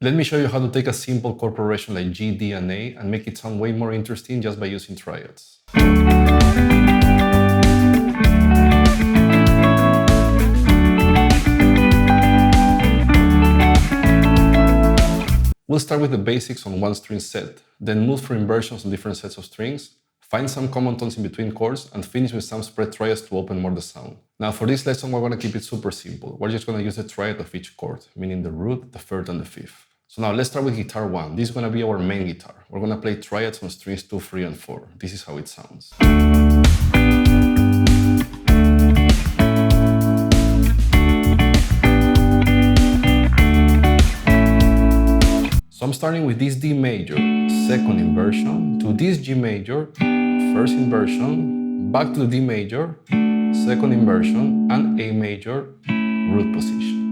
Let me show you how to take a simple chord progression like G, D, and A and make it sound way more interesting just by using triads. We'll start with the basics on one string set, then move through inversions on different sets of strings, find some common tones in between chords, and finish with some spread triads to open more the sound. Now for this lesson, we're going to keep it super simple. We're just going to use the triad of each chord, meaning the root, the third, and the fifth. So now let's start with guitar 1. This is going to be our main guitar. We're going to play triads on strings 2, 3, and 4. This is how it sounds. So I'm starting with this D major, second inversion, to this G major, first inversion, back to the D major, second inversion, and A major, root position.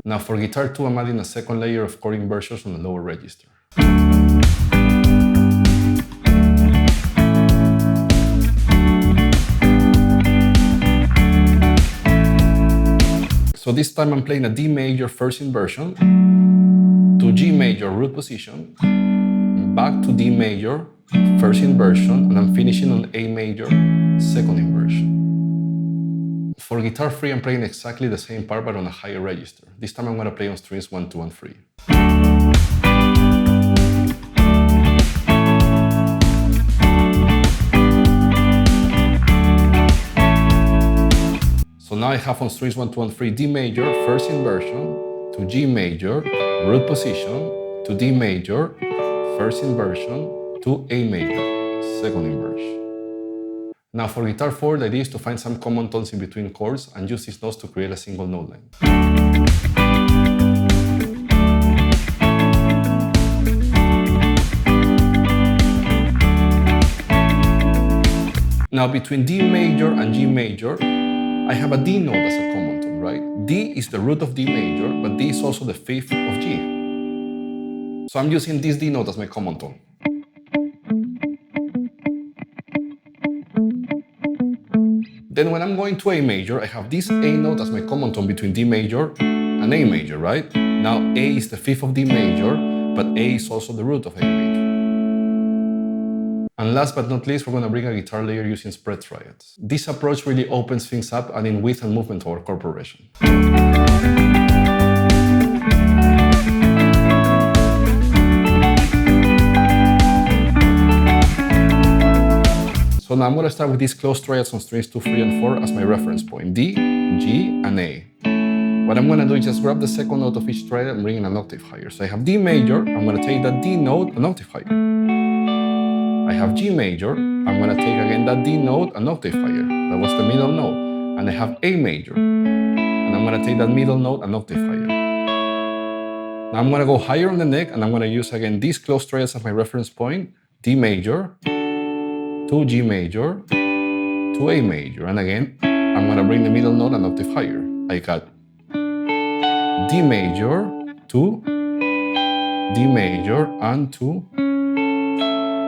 Now for guitar 2, I'm adding a second layer of chord inversions on the lower register. So this time I'm playing a D major first inversion, to G major root position, back to D major first inversion, and I'm finishing on A major second inversion. For guitar 3, I'm playing exactly the same part but on a higher register. This time I'm going to play on strings 1, 2, and 3. So now I have on strings 1, 2, and 3 D major first inversion, to G major root position, to D major first inversion, to A major second inversion. Now for guitar 4, the idea is to find some common tones in between chords and use these notes to create a single note line. Now between D major and G major, I have a D note as a common tone, right? D is the root of D major, but D is also the fifth of G. So I'm using this D note as my common tone. Then when I'm going to A major, I have this A note as my common tone between D major and A major, right? Now A is the fifth of D major, but A is also the root of A major. And last but not least, we're going to bring a guitar layer using spread triads. This approach really opens things up, adding width and movement to our chord progression. So now I'm going to start with these closed triads on strings 2, 3, and 4 as my reference point, D, G, and A. What I'm going to do is just grab the second note of each triad and bring it an octave higher. So I have D major, I'm going to take that D note an octave higher. I have G major, I'm going to take again that D note an octave higher. That was the middle note. And I have A major, and I'm going to take that middle note an octave higher. Now I'm going to go higher on the neck, and I'm going to use again these closed triads as my reference point, D major, to G major, to A major, and again, I'm going to bring the middle note an octave higher. I got D major, to D major, and to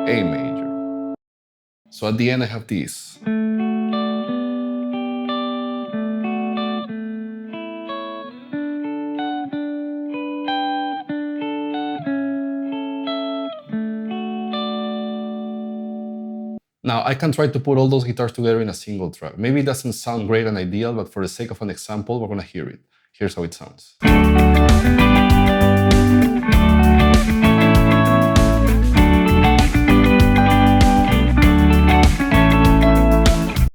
A major. So at the end I have this. Now, I can try to put all those guitars together in a single track. Maybe it doesn't sound great and ideal, but for the sake of an example, we're going to hear it. Here's how it sounds.